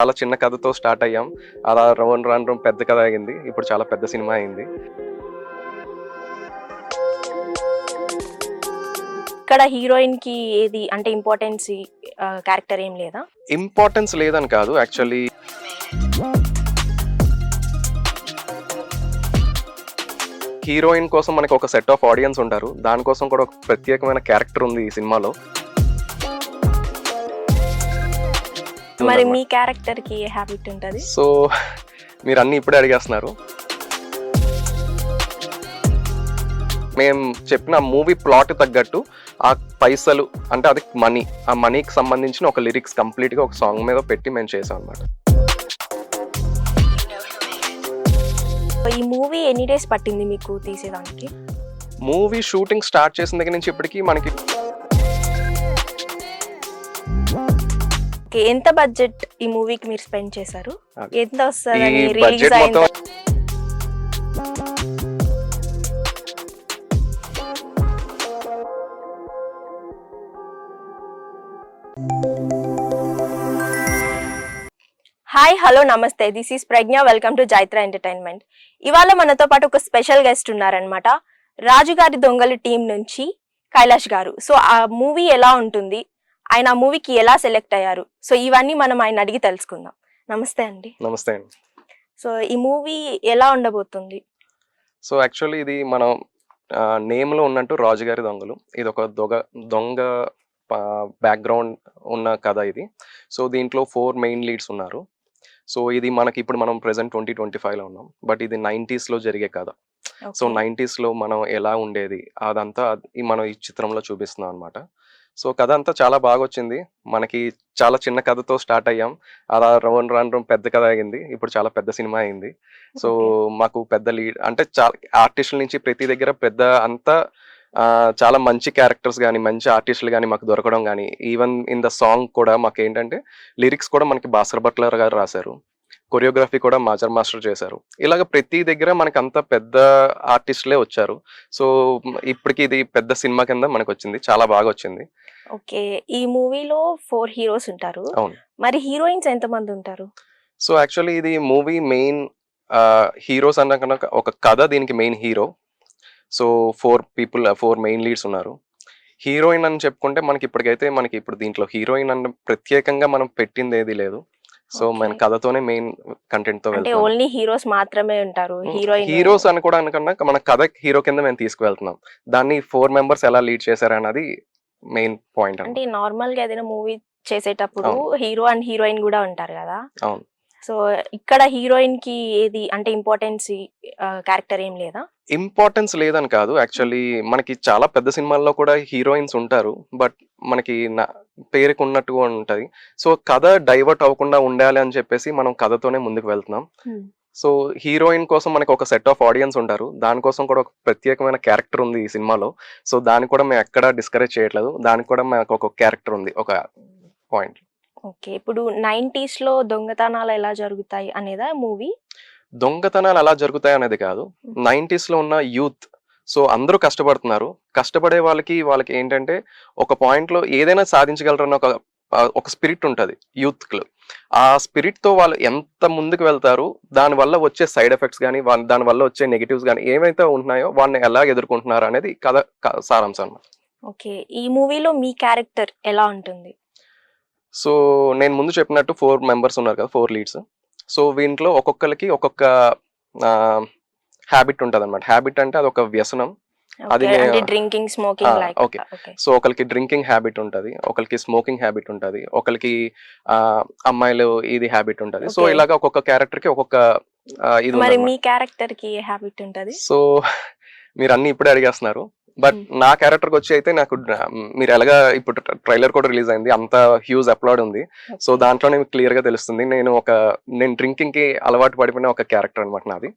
చాలా చిన్న కథతో స్టార్ట్ అయ్యాం. అలా రాను రాను పెద్ద కథ అయింది. ఇప్పుడు చాలా పెద్ద సినిమా అయింది. ఇక్కడ హీరోయిన్ కి ఏది అంటే ఇంపార్టెన్స్ క్యారెక్టర్ ఏం లేదా? ఇంపార్టెన్స్ లేదని కాదు, యాక్చువల్లీ హీరోయిన్ కోసం మనకి ఒక సెట్ ఆఫ్ ఆడియన్స్ ఉంటారు. దానికోసం కూడా ఒక ప్రత్యేకమైన క్యారెక్టర్ ఉంది ఈ సినిమాలో. మరి మీ క్యారెక్టర్ కి ఏ హ్యాబిట్ ఉంటది? సో మీరు అన్ని ఇప్పుడే అడిగేస్తున్నారు. మేము చెప్పిన మూవీ ప్లాట్ తగ్గట్టు ఆ పైసలు అంటే అది మనీ, ఆ మనీకి సంబంధించిన ఒక లిరిక్స్ కంప్లీట్ గా ఒక సాంగ్ మీద పెట్టి మేము చేసాం అనమాట. ఈ మూవీ ఎన్ని డేస్ పట్టింది మీకు తీసేదానికి? మూవీ షూటింగ్ స్టార్ట్ చేసిన దగ్గర నుంచి ఇప్పటికీ మనకి ఎంత బడ్జెట్ ఈ మూవీకి మీరు స్పెండ్ చేశారు? ఎంత వస్తుంది ఈ రిలీజ్ బడ్జెట్ అయిన? మొత్తం హాయ్ హలో నమస్తే, this is Pragya, welcome to Jaitra entertainment. ఇవాళ మనతో పాటు ఒక స్పెషల్ గెస్ట్ ఉన్నారనమాట. రాజుగారి దొంగలు టీం నుంచి కైలాష్ గారు. సో ఆ మూవీ ఎలా ఉంటుంది, ఆయన ఆ మూవీకి ఎలా సెలెక్ట్ అయ్యారు, సో ఇవన్నీ మనం ఆయన అడిగి తెలుసుకుందాం. నమస్తే అండి. నమస్తే అండి. సో ఈ మూవీ ఎలా ఉండబోతుంది? సో యాక్చువల్లీ ఇది మనం నేమ్ లో ఉన్నట్టు రాజుగారి దొంగలు. ఇది ఒక దొంగ బ్యాక్గ్రౌండ్ ఉన్న కథ ఇది. సో దీంట్లో 4 మెయిన్ లీడ్స్ ఉన్నారు. సో ఇది మనకి ఇప్పుడు మనం ప్రెసెంట్ 2025లో ఉన్నాం, బట్ ఇది 90s లో జరిగే కథ. సో 90s లో మనం ఎలా ఉండేది అదంతా మనం ఈ చిత్రంలో చూపిస్తున్నాం అనమాట. సో కథ అంతా చాలా బాగా వచ్చింది. మనకి చాలా చిన్న కథతో స్టార్ట్ అయ్యాం. అలా రాను రాను పెద్ద కథ అయింది. ఇప్పుడు చాలా పెద్ద సినిమా అయింది. సో మాకు పెద్ద లీడ్ అంటే చాలా ఆర్టిస్టుల నుంచి ప్రతి దగ్గర పెద్ద అంతా చాలా మంచి క్యారెక్టర్స్ కానీ మంచి ఆర్టిస్టులు కానీ మాకు దొరకడం కానీ, ఈవెన్ ఇన్ ద సాంగ్ కూడా మాకు ఏంటంటే లిరిక్స్ కూడా మనకి భాస్కర్ భట్లర్ గారు రాశారు, కొరియోగ్రఫీ కూడా మాజర్ మాస్టర్ చేశారు. ఇలాగ ప్రతి దగ్గర మనకి అంత పెద్ద ఆర్టిస్టులే వచ్చారు. సో ఇప్పటికి ఇది పెద్ద సినిమా కింద మనకు వచ్చింది, చాలా బాగా వచ్చింది. ఓకే, ఈ మూవీలో 4 హీరోస్ ఉంటారు. అవును. మరి హీరోయిన్స్ ఎంతమంది ఉంటారు? సో యాక్చువల్లీ ఇది మూవీ మెయిన్ హీరోస్ అన్న కన్నా ఒక కథ దీనికి main hero. So 4 main leads ఉన్నారు. హీరోయిన్ అని చెప్పుకుంటే మనకి ఇప్పటికైతే మనకి ఇప్పుడు దీంట్లో హీరోయిన్ అన్న ప్రత్యేకంగా మనం పెట్టింది ఏది లేదు. సో మన కథతోనే మెయిన్ కంటెంట్ తో అంటే ఓన్లీ హీరోస్ మాత్రమే ఉంటారు. హీరోస్ అనుకోవడానికన్నా మన కథ హీరో కింద మేము తీసుకువెళ్తున్నాం. దాన్ని 4 మెంబర్స్ ఎలా లీడ్ చేశారన్నది మెయిన్ పాయింట్. అంటే నార్మల్ గా ఏదైనా మూవీ చేసేటప్పుడు హీరో అండ్ హీరోయిన్ కూడా ఉంటారు కదా. అవును. సో ఇక్కడ హీరోయిన్ కి ఏది అంటే ఇంపార్టెన్స్ క్యారెక్టర్ ఏం లేదా? ఇంపార్టెన్స్ లేదని కాదు, యాక్చువల్లీ మనకి చాలా పెద్ద సినిమాల్లో కూడా హీరోయిన్స్ ఉంటారు, బట్ మనకి పేరుకు ఉన్నట్టుగా ఉంటది. సో కథ డైవర్ట్ అవ్వకుండా ఉండాలి అని చెప్పేసి మనం కథతోనే ముందుకు వెళ్తున్నాం. సో హీరోయిన్ కోసం మనకి ఒక సెట్ ఆఫ్ ఆడియన్స్ ఉంటారు. దానికోసం కూడా ఒక ప్రత్యేకమైన క్యారెక్టర్ ఉంది ఈ సినిమాలో. సో దాన్ని కూడా మేము ఎక్కడా డిస్కరేజ్ చేయట్లేదు. దానికి కూడా మాకు ఒక క్యారెక్టర్ ఉంది, ఒక పాయింట్. ఓకే, ఇప్పుడు 90s లో దొంగతనాలు ఎలా జరుగుతాయి అనేదా మూవీ? దొంగతనాలు ఎలా జరుగుతాయి అనేది కాదు, 90s లో ఉన్న యూత్. సో అందరూ కష్టపడుతున్నారు. కష్టపడే వాళ్ళకి ఏంటంటే ఒక పాయింట్ లో ఏదైనా సాధించగలరన్న ఒక స్పిరిట్ ఉంటుంది యూత్ కి. ఆ స్పిరిట్ తో వాళ్ళు ఎంత ముందుకు వెళ్తారు, దానివల్ల వచ్చే సైడ్ ఎఫెక్ట్స్ కానీ దానివల్ల వచ్చే నెగిటివ్స్ కానీ ఏవైతే ఉంటున్నాయో వాటిని ఎలా ఎదుర్కొంటున్నారు అనేది కథ సారాంశం అన్నమాట. ఓకే, ఈ మూవీలో మీ క్యారెక్టర్ ఎలా ఉంటుంది? సో నేను ముందు చెప్పినట్టు 4 మెంబర్స్ ఉన్నారు కదా, 4 లీడ్స్. సో వీంట్లో ఒక్కొక్కరికి ఒక్కొక్క హ్యాబిట్ ఉంటుంది అనమాట. హ్యాబిట్ అంటే అది ఒక వ్యసనం. అది డ్రింకింగ్, స్మోకింగ్. ఓకే. సో ఒకరికి డ్రింకింగ్ హ్యాబిట్ ఉంటుంది, ఒకరికి స్మోకింగ్ హ్యాబిట్ ఉంటుంది, ఒకరికి అమ్మాయిలు ఇది హ్యాబిట్ ఉంటుంది. సో ఇలాగా ఒక్కొక్క క్యారెక్టర్ కి ఒక్కొక్క ఇది. మరి మీ క్యారెక్టర్ కి ఏ హ్యాబిట్ ఉంటుంది? సో మీరు అన్ని ఇప్పుడే అడిగేస్తున్నారు, బట్ నా క్యారెక్టర్ వచ్చి అయితే నాకు మీరు ఎలాగా ఇప్పుడు ట్రైలర్ కూడా రిలీజ్ అయింది, అంత హ్యూజ్ అప్లోడ్ ఉంది. సో దాంట్లోనే క్లియర్ గా తెలుస్తుంది నేను డ్రింకింగ్ కి అలవాటు పడిపోయిన ఒక క్యారెక్టర్ అనమాట నాది.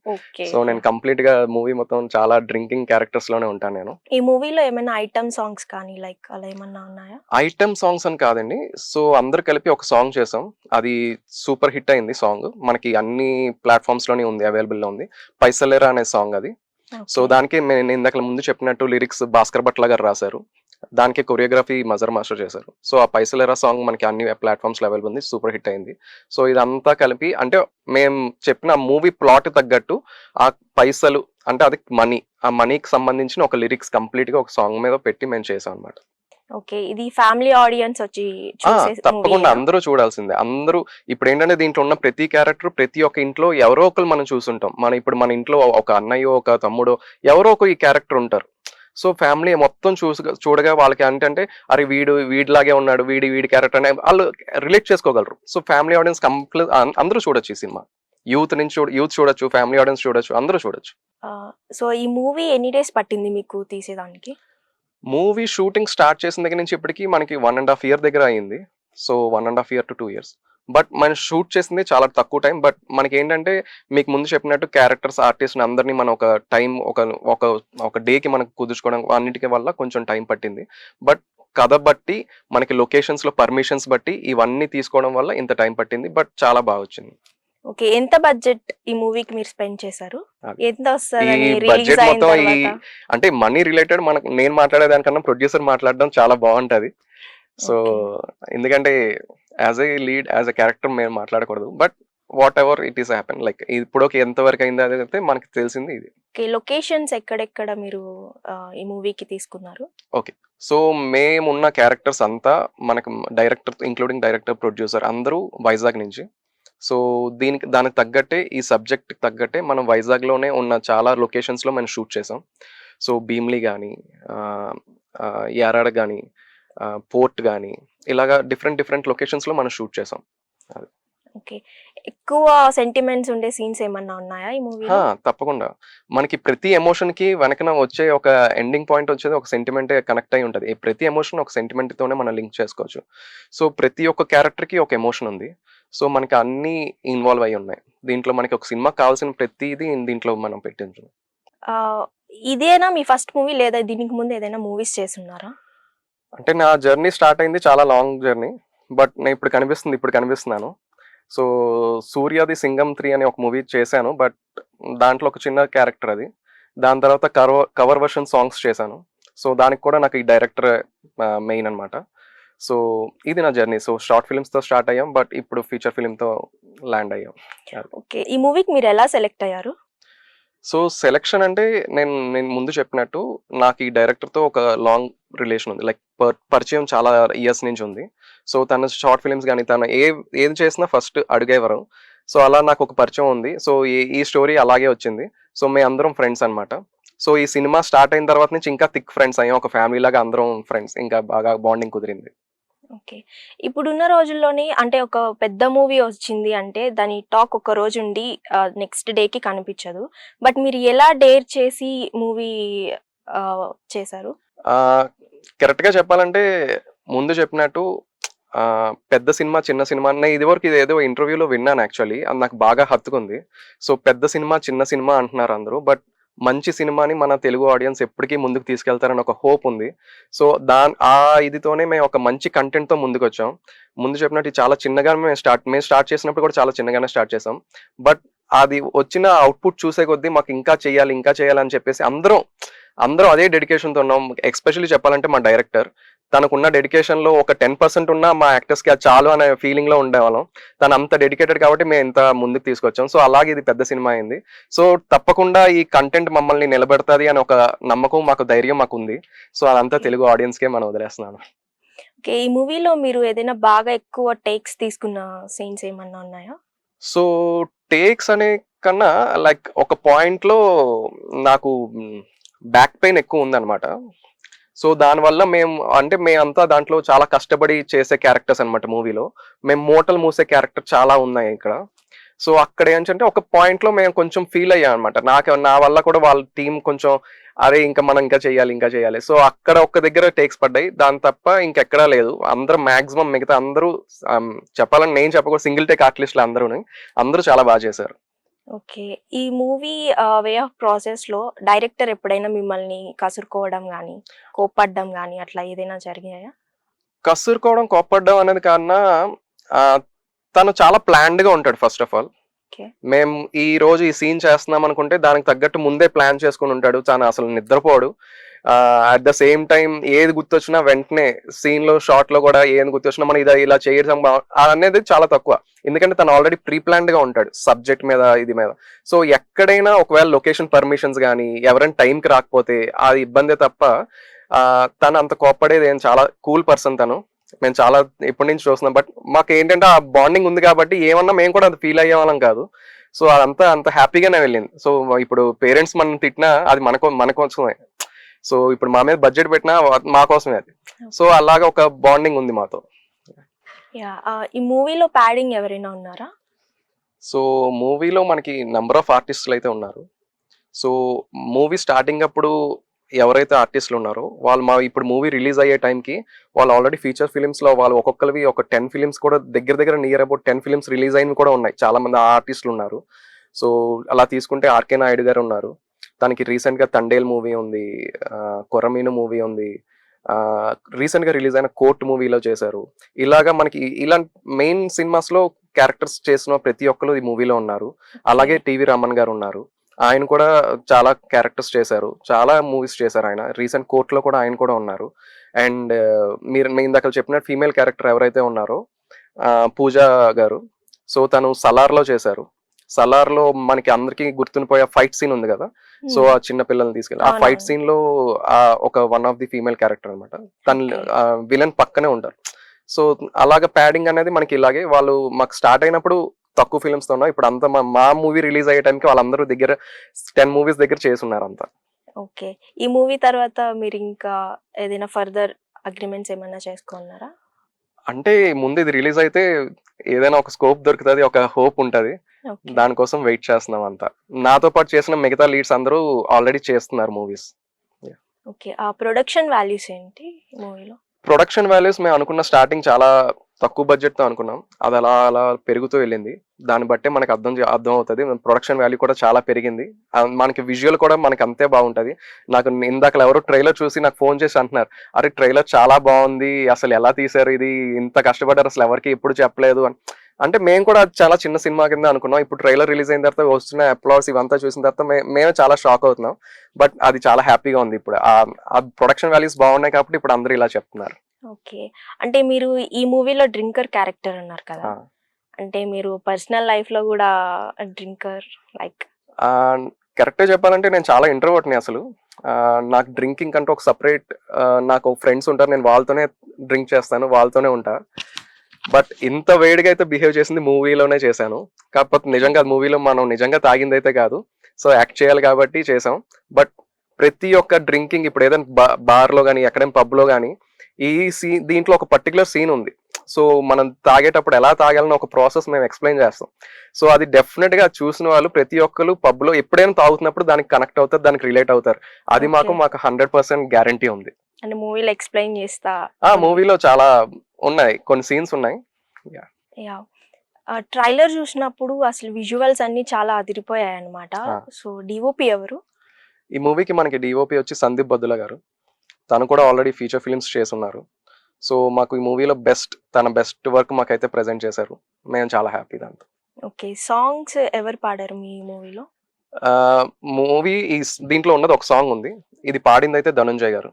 సో నేను కంప్లీట్ గా మూవీ మొత్తం చాలా డ్రింకింగ్ క్యారెక్టర్స్ లోనే ఉంటాను నేను. ఈ మూవీలో ఏమైనా ఐటమ్ సాంగ్స్ కానీ లైక్ అలా ఏమన్నా ఉన్నాయా? ఐటమ్ సాంగ్స్ అని కాదండి. సో అందరు కలిపి ఒక సాంగ్ చేసాం, అది సూపర్ హిట్ అయింది సాంగ్. మనకి అన్ని ప్లాట్ఫామ్స్ లోనే ఉంది, అవైలబుల్ లో ఉంది. పైసలేరా అనే సాంగ్ అది. సో దానికి నేను ఇందాక ముందు చెప్పినట్టు లిరిక్స్ భాస్కర్ భట్ల గారు రాశారు, దానికి కొరియోగ్రఫీ మజర్ మాస్టర్ చేశారు. సో ఆ పైసలేరా సాంగ్ మనకి అన్ని ప్లాట్ఫామ్స్లో అవైలబుల్ ఉంది, సూపర్ హిట్ అయింది. సో ఇదంతా కలిపి అంటే మేము చెప్పిన మూవీ ప్లాట్ తగ్గట్టు ఆ పైసలు అంటే అది మనీ, ఆ మనీకి సంబంధించిన ఒక లిరిక్స్ కంప్లీట్గా ఒక సాంగ్ మీద పెట్టి మేము చేసాం అనమాట. ఓకే, ఇది ఫ్యామిలీ ఆడియన్స్ వచ్చి చూసే తప్పకుండా అందరూ చూడాల్సిందే. అందరూ ఇప్పుడు ఏంటంటే దీంట్లో ఉన్న ప్రతి క్యారెక్టర్ ప్రతి ఒక్క ఇంట్లో ఎవరో ఒకరు మనం చూసుంటాం. ఇప్పుడు మన ఇంట్లో ఒక అన్నయ్యో ఒక తమ్ముడో ఎవరో ఒక ఈ క్యారెక్టర్ ఉంటారు. సో ఫ్యామిలీ మొత్తం చూడగా వాళ్ళకి ఏంటంటే అరే వీడిలాగే ఉన్నాడు, వీడి క్యారెక్టర్ అనే వాళ్ళు రిలేట్ చేసుకోగలరు. సో ఫ్యామిలీ ఆడియన్స్ కంప్లీట్ అందరూ చూడొచ్చు ఈ సినిమా. యూత్ చూడొచ్చు, ఫ్యామిలీ ఆడియన్స్ చూడొచ్చు, అందరూ చూడొచ్చు. సో ఈ మూవీ ఎన్ని డేస్ పట్టింది మీకు తీసేదానికి? మూవీ షూటింగ్ స్టార్ట్ చేసిన దగ్గర నుంచి ఇప్పటికి మనకి 1.5 year దగ్గర అయింది. So 1.5 year to 2 years. But మనం షూట్ చేసింది చాలా తక్కువ టైం. బట్ మనకి ఏంటంటే మీకు ముందు చెప్పినట్టు క్యారెక్టర్స్, ఆర్టిస్ట్ అందరినీ మనం ఒక టైం ఒక డేకి మనకు కుదుర్చుకోవడం అన్నిటికీ వల్ల కొంచెం టైం పట్టింది. బట్ కథ బట్టి మనకి లొకేషన్స్ లో పర్మిషన్స్ బట్టి ఇవన్నీ తీసుకోవడం వల్ల ఇంత టైం పట్టింది. బట్ చాలా బాగా వచ్చింది. ఓకే, ఎంత బడ్జెట్ ఈ మూవీకి మీరు స్పెండ్ చేశారు? ఎంత వస్తుంది ఈ బడ్జెట్ మొత్తం అంటే మనీ రిలేటెడ్ నేను మాట్లాడేదానికన్నా ప్రొడ్యూసర్ మాట్లాడడం చాలా బాగుంటది. సో ఎందుకంటే as a lead, as a character మేము మాట్లాడకూడదు. But what ever it is happen, like ఇప్పుడు ఎంత వరకు అయింది అదైతే మనకి తెలిసింది ఇది. ఓకే, లొకేషన్స్ ఎక్కడెక్కడ మీరు ఈ మూవీకి తీసుకున్నారు? ఓకే, సో మేమున్న క్యారెక్టర్స్ అంతా మనకు డైరెక్టర్ ఇంక్లూడింగ్ డైరెక్టర్, ప్రొడ్యూసర్ అందరూ వైజాగ్ నుంచి. సో దానికి తగ్గట్టే ఈ సబ్జెక్ట్ తగ్గట్టే మనం వైజాగ్లోనే ఉన్న చాలా లొకేషన్స్లో మనం షూట్ చేసాం. సో భీమ్లీ కానీ, యారాడ కానీ, పోర్ట్ కానీ, ఇలాగా డిఫరెంట్ లొకేషన్స్లో మనం షూట్ చేసాం. ఓకే, ఎక్కువ సెంటిమెంట్స్ ఉండే సీన్స్ ఏమన్నా ఉన్నాయా ఈ మూవీలో? తప్పకుండా. మనకి ప్రతి ఎమోషన్ కి వెనకన వచ్చే ఒక ఎండింగ్ పాయింట్ వచ్చేది ఒక సెంటిమెంట్ కనెక్ట్ అయి ఉంటుంది. ప్రతి ఎమోషన్ ఒక సెంటిమెంట్ తోనే మనం లింక్ చేసుకోవచ్చు. సో ప్రతి ఒక్క క్యారెక్టర్ కి ఒక ఎమోషన్ ఉంది. సో మనకి అన్ని ఇన్వాల్వ్ అయి ఉన్నాయి దీంట్లో. మనకి ఒక సినిమా కావాల్సిన ప్రతిదీ దీంట్లో మనం పెట్టించు. ఇదేనా మీ ఫస్ట్ మూవీ లేదా దీనికి ముందు ఏదైనా మూవీస్ చేస్తున్నారా? అంటే నా జర్నీ స్టార్ట్ అయింది చాలా లాంగ్ జర్నీ. బట్ నేను ఇప్పుడు కనిపిస్తున్నాను. సో సూర్యది సింగం 3 అనే ఒక మూవీ చేశాను. బట్ దాంట్లో ఒక చిన్న క్యారెక్టర్ అది. దాని తర్వాత కవర్ వర్షన్ సాంగ్స్ చేశాను. సో దానికి కూడా నాకు ఈ డైరెక్టర్ మెయిన్ అనమాట. సో ఇది నా జర్నీ. సో షార్ట్ ఫిల్మ్స్తో స్టార్ట్ అయ్యాం, బట్ ఇప్పుడు ఫీచర్ ఫిల్మ్తో ల్యాండ్ అయ్యాం. ఓకే, ఈ మూవీకి మీరు ఎలా సెలెక్ట్ అయ్యారు? సో సెలెక్షన్ అంటే నేను ముందు చెప్పినట్టు నాకు ఈ డైరెక్టర్తో ఒక లాంగ్ రిలేషన్ ఉంది. లైక్ పరిచయం చాలా ఇయర్స్ నుంచి ఉంది. సో తన షార్ట్ ఫిల్మ్స్ కానీ తను ఏది చేసినా ఫస్ట్ అడిగేవారు. సో అలా నాకు ఒక పరిచయం ఉంది. సో ఈ స్టోరీ అలాగే వచ్చింది. సో మేము అందరం ఫ్రెండ్స్ అనమాట. సో ఈ సినిమా స్టార్ట్ అయిన తర్వాత నుంచి ఇంకా థిక్ ఫ్రెండ్స్ అయ్యాం. ఒక ఫ్యామిలీ లాగా అందరం ఫ్రెండ్స్, ఇంకా బాగా బాండింగ్ కుదిరింది. ఓకే, ఇప్పుడున్న రోజుల్లోని అంటే ఒక పెద్ద మూవీ వచ్చింది అంటే దాని టాక్ ఒక రోజు ఉండి నెక్స్ట్ డేకి కనిపించదు. బట్ మీరు ఎలా డేర్ చేసి మూవీ చేశారు? కరెక్ట్గా చెప్పాలంటే ముందు చెప్పినట్టు పెద్ద సినిమా చిన్న సినిమా నేను ఇదివరకు ఏదో ఇంటర్వ్యూలో విన్నాను. యాక్చువల్లీ అది నాకు బాగా హత్తుకుంది. సో పెద్ద సినిమా చిన్న సినిమా అంటున్నారు అందరూ. బట్ మంచి సినిమాని మన తెలుగు ఆడియన్స్ ఎప్పటికీ ముందుకు తీసుకెళ్తారని ఒక హోప్ ఉంది. సో ఇదితోనే మేము ఒక మంచి కంటెంట్తో ముందుకు వచ్చాం. ముందు చెప్పినట్టు చాలా చిన్నగా మేము స్టార్ట్ చేసినప్పుడు కూడా చాలా చిన్నగానే స్టార్ట్ చేసాం. బట్ అది వచ్చిన అవుట్పుట్ చూసే కొద్దీ మాకు ఇంకా చేయాలి అని చెప్పేసి అందరూ అదే డెడికేషన్తో ఉన్నాం. ఎస్పెషల్లీ చెప్పాలంటే మా డైరెక్టర్ తనకున్న డెడికేషన్లో ఒక 10% ఉన్న మా యాక్టర్స్కి అది చాలు అనే ఫీలింగ్లో ఉండేవాళ్ళం. తను అంత డెడికేటెడ్ కాబట్టి మేము ఇంత ముందుకు తీసుకొచ్చాం. సో అలాగే ఇది పెద్ద సినిమా అయింది. సో తప్పకుండా ఈ కంటెంట్ మమ్మల్ని నిలబెడతాది అని ఒక నమ్మకం మాకు, ధైర్యం మాకు ఉంది. సో అదంతా తెలుగు ఆడియన్స్కే మనం వదిలేస్తున్నాను. ఓకే, ఈ మూవీలో మీరు ఏదైనా బాగా ఎక్కువ టేక్స్ తీసుకున్న సీన్స్ ఏమన్నా ఉన్నాయా? సో టేక్స్ అనే కన్నా లైక్ ఒక పాయింట్లో నాకు బ్యాక్ పెయిన్ ఎక్కువ ఉందన్నమాట. సో దానివల్ల మేమంతా దాంట్లో చాలా కష్టపడి చేసే క్యారెక్టర్స్ అనమాట. మూవీలో మేము మూటలు మూసే క్యారెక్టర్ చాలా ఉన్నాయి ఇక్కడ. సో అక్కడ ఏంటంటే ఒక పాయింట్లో మేము కొంచెం ఫీల్ అయ్యాం అనమాట. నా వల్ల కూడా వాళ్ళ టీం కొంచెం అరే మనం ఇంకా చేయాలి. సో అక్కడ ఒక్క దగ్గర టేక్స్ పడ్డాయి. దాని తప్ప ఇంకెక్కడా లేదు. అందరూ మాక్సిమం మిగతా అందరూ చెప్పాలని నేను చెప్పకూడదు, సింగిల్ టేక్ ఆర్టిస్టులు అందరూ చాలా బాగా చేశారు. ఓకే, ఈ మూవీ వే ఆఫ్ ప్రాసెస్ లో డైరెక్టర్ ఎప్పుడైనా మిమ్మల్ని కసురుకోవడం కానీ కోప్పడ్డం కానీ అట్లా ఏదైనా జరిగాయా? కసురుకోవడం కోప్పడ్డం అనేది కన్నా తను చాలా ప్లాన్డ్ గా ఉంటాడు. First of all okay. మేము ఈ రోజు ఈ సీన్ చేస్తున్నాం అనుకుంటే దానికి తగ్గట్టు ముందే ప్లాన్ చేసుకుని ఉంటాడు. తను అసలు నిద్రపోడు. అట్ ద సేమ్ టైం ఏది గుర్తొచ్చినా వెంటనే సీన్ లో షార్ట్ లో కూడా ఏది గుర్తొచ్చినా మనం ఇది ఇలా చేయడం అనేది చాలా తక్కువ. ఎందుకంటే తను ఆల్రెడీ ప్రీ ప్లాన్డ్ గా ఉంటాడు సబ్జెక్ట్ మీద ఇది మీద. సో ఎక్కడైనా ఒకవేళ లొకేషన్ పర్మిషన్స్ కానీ ఎవరైనా టైంకి రాకపోతే అది ఇబ్బందే తప్ప తను అంత కోప్పడేది ఏం, చాలా కూల్ పర్సన్ తను. మేము చాలా ఇప్పటి నుంచి చూస్తున్నాం. బట్ మాకు ఏంటంటే ఆ బాండింగ్ ఉంది కాబట్టి ఏమన్నా మేము కూడా అది ఫీల్ అయ్యే వాళ్ళం కాదు. సో అదంతా అంత హ్యాపీగానే వెళ్ళింది. సో ఇప్పుడు పేరెంట్స్ మనం తిట్టినా అది మన కోసమే. సో ఇప్పుడు మా మీద బడ్జెట్ పెట్టినా మా కోసమే అది. సో అలాగా ఒక బాండింగ్ ఉంది మాతో. ఈ మూవీలో ప్యాడింగ్ ఎవరైనా ఉన్నారా? సో మూవీలో మనకి నెంబర్ ఆఫ్ ఆర్టిస్టులు అయితే ఉన్నారు. సో మూవీ స్టార్టింగ్ అప్పుడు ఎవరైతే ఆర్టిస్టులు ఉన్నారో వాళ్ళు ఇప్పుడు మూవీ రిలీజ్ అయ్యే టైంకి వాళ్ళు ఆల్రెడీ ఫీచర్ ఫిలిమ్స్ లో వాళ్ళు ఒక్కొక్కరివి ఒక 10 ఫిలిమ్స్ కూడా దగ్గర నియర్ అబౌట్ 10 ఫిలిమ్స్ రిలీజ్ అయినవి కూడా ఉన్నాయి. చాలా మంది ఆర్టిస్టులు ఉన్నారు. సో అలా తీసుకుంటే ఆర్కే నాయుడు గారు ఉన్నారు. తనకి రీసెంట్ గా తండేల్ మూవీ ఉంది, కొరమీను మూవీ ఉంది, రీసెంట్ గా రిలీజ్ అయిన కోర్ట్ మూవీలో చేశారు. ఇలాగా మనకి ఇలాంటి మెయిన్ సినిమాస్ లో క్యారెక్టర్స్ చేసిన ప్రతి ఒక్కరు ఈ మూవీలో ఉన్నారు. అలాగే టీవీ రామన్ గారు ఉన్నారు. ఆయన కూడా చాలా క్యారెక్టర్స్ చేశారు, చాలా మూవీస్ చేశారు. ఆయన రీసెంట్ కోర్ట్ లో కూడా ఆయన కూడా ఉన్నారు. అండ్ మీరు ఇందాక చెప్పినట్టు ఫీమేల్ క్యారెక్టర్ ఎవరైతే ఉన్నారో పూజ గారు, సో తను సలార్ లో చేశారు. సలార్ లో మనకి అందరికి గుర్తుండిపోయే ఫైట్ సీన్ ఉంది కదా. సో ఆ చిన్న పిల్లల్ని తీసుకెళ్ళి ఆ ఫైట్ సీన్ లో ఒక one of the female character అనమాట. తను విలన్ పక్కనే ఉంటారు. సో అలాగ ప్యాడింగ్ అనేది మనకి ఇలాగే వాళ్ళు మాకు స్టార్ట్ అయినప్పుడు తక్కువ ఫిల్మ్స్ తో ఉన్నాం. ఇప్పుడు అంతా మా మూవీ రిలీజ్ అయ్యే టైంకి వాళ్ళందరూ దగ్గర 10 మూవీస్ దగ్గర చేస్తున్నారు అంతా. ఓకే. ఈ మూవీ తర్వాత మీరు ఇంకా ఏదైనా ఫర్దర్ అగ్రిమెంట్స్ ఏమైనా చేసుకున్నారా? అంటే ముందు ఇది రిలీజ్ అయితే ఏదైనా ఒక స్కోప్ దొరుకుతుంది, ఒక హోప్ ఉంటది. దానికోసం వెయిట్ చేస్తున్నాం అంతా. నాతో పాటు చేసిన మిగతా లీడ్స్ అందరూ ఆల్రెడీ చేస్తున్నారు మూవీస్. ఓకే. ఆ ప్రొడక్షన్ వాల్యూస్ ఏంటి మూవీలో? ప్రొడక్షన్ వాల్యూస్ మేము అనుకున్న స్టార్టింగ్ చాలా తక్కువ బడ్జెట్ తో అనుకున్నాం. అది అలా పెరుగుతూ వెళ్ళింది. దాన్ని బట్టే మనకు అర్థం అవుతుంది. ప్రొడక్షన్ వాల్యూ కూడా చాలా పెరిగింది. మనకి విజువల్ కూడా మనకి అంతే బాగుంటది. నాకు ఇందాక ఎవరో ట్రైలర్ చూసి నాకు ఫోన్ చేసి అంటున్నారు, అరే ట్రైలర్ చాలా బాగుంది, అసలు ఎలా తీసారు ఇది, ఇంత కష్టపడ్డారు, అసలు ఎవరికి ఎప్పుడు చెప్పలేదు అని. అంటే మేము కూడా చాలా చిన్న సినిమా కింద అనుకున్నాం. ఇప్పుడు ట్రైలర్ రిలీజ్ అయిన తర్వాత వస్తున్న అప్లాడ్స్ ఇవంతా చూసిన తర్వాత మేము చాలా షాక్ అవుతున్నాం. బట్ అది చాలా హ్యాపీగా ఉంది. ఇప్పుడు ఆ ప్రొడక్షన్ వాల్యూస్ బాగున్నాయి కాబట్టి ఇప్పుడు అందరూ ఇలా చెప్తున్నారు. ఓకే. అంటే మీరు ఈ మూవీలో డ్రింకర్ క్యారెక్టర్ అన్నారు కదా, అంటే మీరు పర్సనల్ లైఫ్ లో కూడా డ్రింకర్ లైక్? కరెక్ట్గా చెప్పాలంటే నేను చాలా ఇంట్రోవర్ట్ని అసలు. నాకు డ్రింకింగ్ కంటే ఒక సపరేట్ నాకు ఫ్రెండ్స్ ఉంటారు, నేను వాళ్ళతోనే డ్రింక్ చేస్తాను, వాళ్ళతోనే ఉంటా. బట్ ఇంత వేడిగా అయితే బిహేవ్ చేసింది మూవీలోనే చేశాను. కాకపోతే నిజంగా మూవీలో మనం నిజంగా తాగింది అయితే కాదు. సో యాక్ట్ చేయాలి కాబట్టి చేసాం. బట్ ప్రతి ఒక్క డ్రింకింగ్ ఇప్పుడు ఏదైనా బార్లో కానీ ఎక్కడైనా పబ్లో కానీ ఈ దీంట్లో ఒక పర్టికులర్ సీన్ ఉంది. సో మనం తాగేటప్పుడు ఎలా తాగాలని ఒక ప్రాసెస్ మేము ఎక్స్ప్లెయిన్ చేస్తాం. సో అది డెఫినెట్ గా చూసిన వాళ్ళు ప్రతి ఒక్కరు పబ్ లో ఎప్పుడైనా తాగుతున్నప్పుడు దానికి కనెక్ట్ అవుతారు, దానికి రిలేట్ అవుతారు. అది మాకు 100% గ్యారంటీ ఉంది. అంటే మూవీలో ఎక్స్ప్లెయిన్ చేస్తా. మూవీలో చాలా ఉన్నాయి, కొన్ని సీన్స్ ఉన్నాయి. ట్రైలర్ చూసినప్పుడు అసలు విజువల్స్ అన్ని చాలా అదిరిపోయాయి అన్నమాట. సో డిఓపి ఎవరు ఈ మూవీకి? మనకి డిఓపి వచ్చి సందీప్ బద్దుల గారు. తను కూడా ఆల్రెడీ ఫీచర్ ఫిల్మ్స్ చేస్తున్నారు. సో మాకు ఈ మూవీలో తన బెస్ట్ వర్క్ మాకైతే ప్రెజెంట్ చేశారు. మేము చాలా హ్యాపీ దాంతో. ఓకే. సాంగ్స్ ఎవరు పాడారు మీ మూవీలో? మూవీ దీంట్లో ఉన్నది ఒక సాంగ్ ఉంది. ఇది పాడింది అయితే ధనుంజయ్ గారు.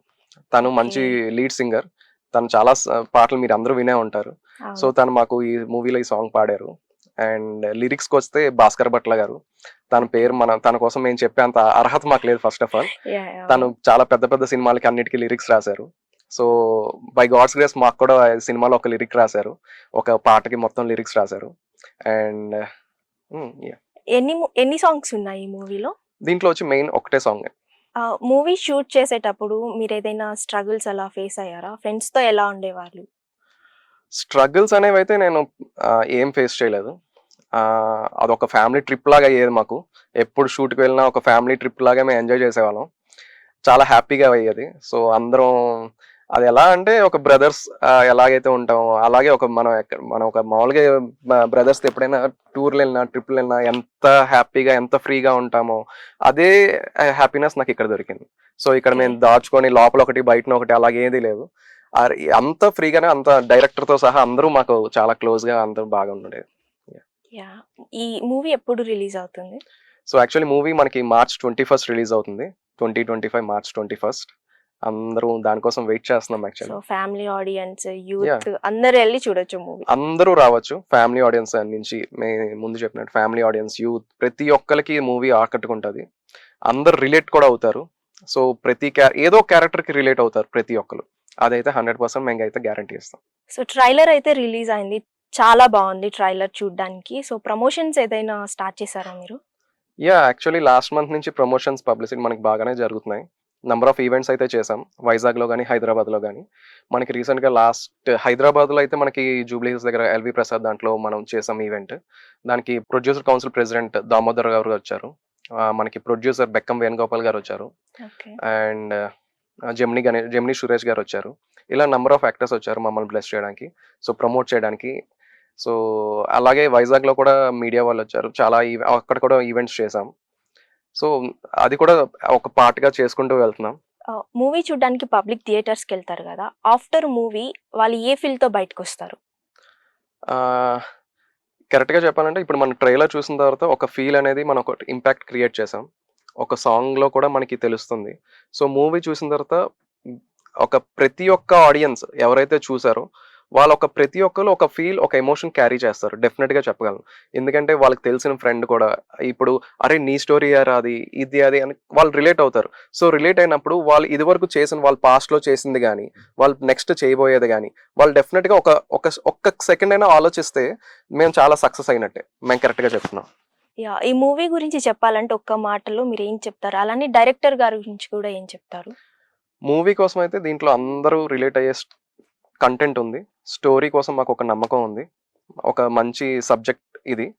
తను మంచి లీడ్ సింగర్. తను చాలా పాటలు మీరు అందరూ వినే ఉంటారు. సో తను మాకు ఈ మూవీలో ఈ సాంగ్ పాడారు. అండ్ లిరిక్స్కి వస్తే భాస్కర్ భట్ల గారు. తన పేరు తన కోసం మేము చెప్పేంత అర్హత మాకు లేదు. ఫస్ట్ ఆఫ్ ఆల్ తను చాలా పెద్ద సినిమాలకి అన్నిటికీ లిరిక్స్ రాశారు. సో బై గాడ్స్ గ్రేస్ మాకు కూడా సినిమాలో ఒక లిరిక్ రాశారు, ఒక పాటకి మొత్తం లిరిక్స్ రాశారు. అండ్ ఎన్ని సాంగ్స్ ఉన్నాయి ఈ మూవీలో? దీంట్లో వచ్చి మెయిన్ ఒకటే సాంగ్. మూవీ షూట్ చేసేటప్పుడు మీరు ఏదైనా స్ట్రగుల్స్ అలా ఫేస్ అయ్యారా? ఫ్రెండ్స్ తో ఎలా ఉండేవాళ్ళు? స్ట్రగుల్స్ అనేవి అయితే నేను ఏం ఫేస్ చేయలేదు. అదొక ఫ్యామిలీ ట్రిప్ లాగా అయ్యేది మాకు. ఎప్పుడు షూట్కి వెళ్ళినా ఒక ఫ్యామిలీ ట్రిప్ లాగా మేము ఎంజాయ్ చేసేవాళ్ళం. చాలా హ్యాపీగా అయ్యేది. సో అందరం అది ఎలా అంటే ఒక బ్రదర్స్ ఎలాగైతే ఉంటామో అలాగే మనం ఒక మామూలుగా బ్రదర్స్ ఎప్పుడైనా టూర్లు వెళ్ళినా ట్రిప్లు వెళ్ళినా ఎంత హ్యాపీగా ఎంత ఫ్రీగా ఉంటామో అదే హ్యాపీనెస్ నాకు ఇక్కడ దొరికింది. సో ఇక్కడ మేము దాచుకొని లోపల ఒకటి బయటన ఒకటి అలాగేది లేదు. అంత ఫ్రీగానే అంత డైరెక్టర్తో సహా అందరూ మాకు చాలా క్లోజ్గా అందరూ బాగా ఉండేది. యా ఈ మూవీ ఎప్పుడు రిలీజ్ అవుతుంది? సో యాక్చువల్లీ మూవీ మనకి March 21 రిలీజ్ అవుతుంది. 2025 March 21. అందరూ దానికోసం వెయిట్ చేస్తున్నాం so actually. Family audience, yeah! Youth అందరూ వెళ్ళి చూడొచ్చు మూవీ. అందరూ రావచ్చు. ఫ్యామిలీ ఆడియన్స్ నుంచి ముందు చెప్పినట్టు ఫ్యామిలీ ఆడియన్స్, యూత్ ప్రతి ఒక్కళ్ళకి ఈ మూవీ ఆకట్టుకుంటది. అందరూ రిలేట్ కూడా అవుతారు. సో ప్రతి ఏదో క్యారెక్టర్‌కి రిలేట్ అవుతారు ప్రతి ఒక్కళ్ళు. అదైతే 100% మేమైతే గ్యారంటీ ఇస్తాం. సో ట్రైలర్ అయితే రిలీజ్ అయింది. చాలా బాగుంది ట్రైలర్ చూడ్డానికి. సో ప్రమోషన్స్ ఏదైనా స్టార్ట్ చేశారా మీరు? యాహ్! యాక్చువల్లీ లాస్ట్ మంత్ నుంచి ప్రమోషన్స్, పబ్లిసిటీ మనకి బాగానే జరుగుతున్నాయి. నంబర్ ఆఫ్ ఈవెంట్స్ అయితే చేసాం. వైజాగ్‌లో గాని, హైదరాబాద్‌లో గాని. మనకి రీసెంట్‌గా లాస్ట్ హైదరాబాద్‌లో అయితే మనకి జూబ్లీ హిల్స్ దగ్గర ఎల్‌వి ప్రసాద్ దాంట్లో మనం చేసాం ఈవెంట్. దానికి ప్రొడ్యూసర్ కౌన్సిల్ ప్రెసిడెంట్ దామోదర్ గారు వచ్చారు. మనకి ప్రొడ్యూసర్ బెక్కం వేణుగోపాల్ గారు వచ్చారు. ఓకే. అండ్ జెమినీ సురేష్ గారు వచ్చారు. ఇలా నంబర్ ఆఫ్ యాక్టర్స్ వచ్చారు మమ్మల్ని బ్లెస్ చేయడానికి. సో ప్రమోట్ చేయడానికి. సో అలాగే వైజాగ్‌లో కూడా మీడియా వాళ్ళు వచ్చారు. చాలా అక్కడ కూడా ఈవెంట్స్ చేసాం. సో అది కూడా ఒక పార్ట్‌గా చేసుకుంటూ వెళ్తున్నాం. మూవీ చూడ్డానికి పబ్లిక్ థియేటర్స్‌కి వెళ్తారు కదా! ఆఫ్టర్ మూవీ వాళ్ళు ఏ ఫీల్‌తో బయటకొస్తారు? ఆహ్, కరెక్ట్‌గా చెప్పాలంటే ఇప్పుడు మనం ట్రైలర్ చూసిన తర్వాత ఒక ఫీల్ అనేది మనం ఒక ఇంపాక్ట్ క్రియేట్ చేసాం. ఒక సాంగ్‌లో కూడా మనకి తెలుస్తుంది. సో మూవీ చూసిన తర్వాత ఒక ప్రతి ఒక్క ఆడియన్స్ ఎవరైతే చూసారో ప్రతి ఒక్కళ్ళు ఒక ఫీల్, ఒక ఎమోషన్ క్యారీ చేస్తారు. డెఫినిట్‌గా చెప్పగలను. ఎందుకంటే వాళ్ళకి తెలిసిన ఫ్రెండ్ కూడా ఇప్పుడు అరే! నీ స్టోరీయేరా అది, ఇది అది అని వాళ్ళు రిలేట్ అవుతారు. సో రిలేట్ అయినప్పుడు వాళ్ళు ఇదివరకు చేసిన వాళ్ళు పాస్ట్‌లో చేసింది గాని, వాళ్ళు నెక్స్ట్ చేయబోయేది గాని, వాళ్ళు డెఫినిట్‌గా ఒక్క సెకండ్ అయినా ఆలోచిస్తే మేము చాలా సక్సెస్ అయినట్టే. మేము కరెక్ట్‌గా చెప్తున్నాం. యాహ్! ఈ మూవీ గురించి చెప్పాలంటే ఒక్క మాటలో మీరేం చెప్తారు? అలానే డైరెక్టర్ గారి గురించి కూడా ఏం చెప్తారు? మూవీ కోసం అయితే దీంట్లో అందరూ రిలేట్ అయ్యే కంటెంట్ ఉంది. స్టోరీ కోసం మాకొక నమ్మకం ఉంది. ఒక మంచి సబ్జెక్ట్ ఇది.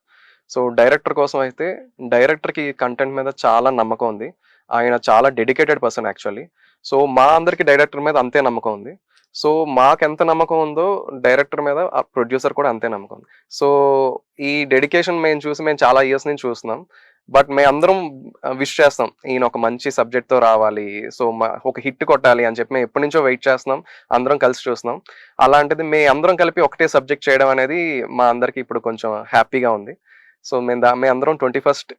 సో డైరెక్టర్ కోసం అయితే డైరెక్టర్‌కి కంటెంట్ మీద చాలా నమ్మకం ఉంది. ఆయన చాలా డెడికేటెడ్ పర్సన్ యాక్చువల్లీ. సో మా అందరికి డైరెక్టర్ మీద అంతే నమ్మకం ఉంది. సో మాకెంత నమ్మకం ఉందో డైరెక్టర్ మీద ఆ ప్రొడ్యూసర్ కూడా అంతే నమ్మకం ఉంది. సో ఈ డెడికేషన్ మేము చాలా ఇయర్స్ నుంచి చూస్తున్నాం. బట్ మేమందరం విష్ చేస్తాం. ఈయన ఒక మంచి సబ్జెక్ట్‌తో రావాలి. సో ఒక హిట్ కొట్టాలి అని చెప్పి మేము ఎప్పటినుంచో వెయిట్ చేస్తున్నాం. అందరం కలిసి చూస్తున్నాం. అలాంటిది అందరం కలిపి ఒకటే సబ్జెక్ట్ చేయడం అనేది మా అందరికి ఇప్పుడు కొంచెం హ్యాపీగా ఉంది. సో మేమందరం 21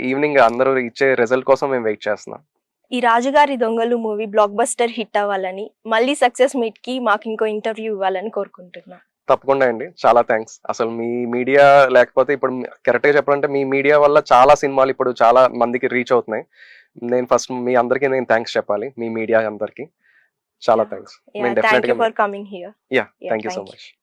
ఈవినింగ్ అందరూ ఇచ్చే రిజల్ట్ కోసం మేము వెయిట్ చేస్తున్నాం. ఈ 'రాజుగారి దొంగలు' మూవీ బ్లాక్ బస్టర్ హిట్ అవ్వాలని, మళ్ళీ సక్సెస్ మీట్‌కి మాకు ఇంకో ఇంటర్వ్యూ ఇవ్వాలని కోరుకుంటున్నా. తప్పకుండా అండి. చాలా థాంక్స్. అసలు మీ మీడియా లేకపోతే ఇప్పుడు కరెక్ట్‌గా చెప్పాలంటే మీ మీడియా వల్ల చాలా సినిమాలు ఇప్పుడు చాలా మందికి రీచ్ అవుతున్నాయి. నేను ఫస్ట్ మీ అందరికి థాంక్స్ చెప్పాలి. మీ మీడియా అందరికి. చాలా థాంక్స్. యాహ్! నేను థాంక్ యూ డెఫినెట్‌గా for coming here. Yeah! Thank you so thank you. Much.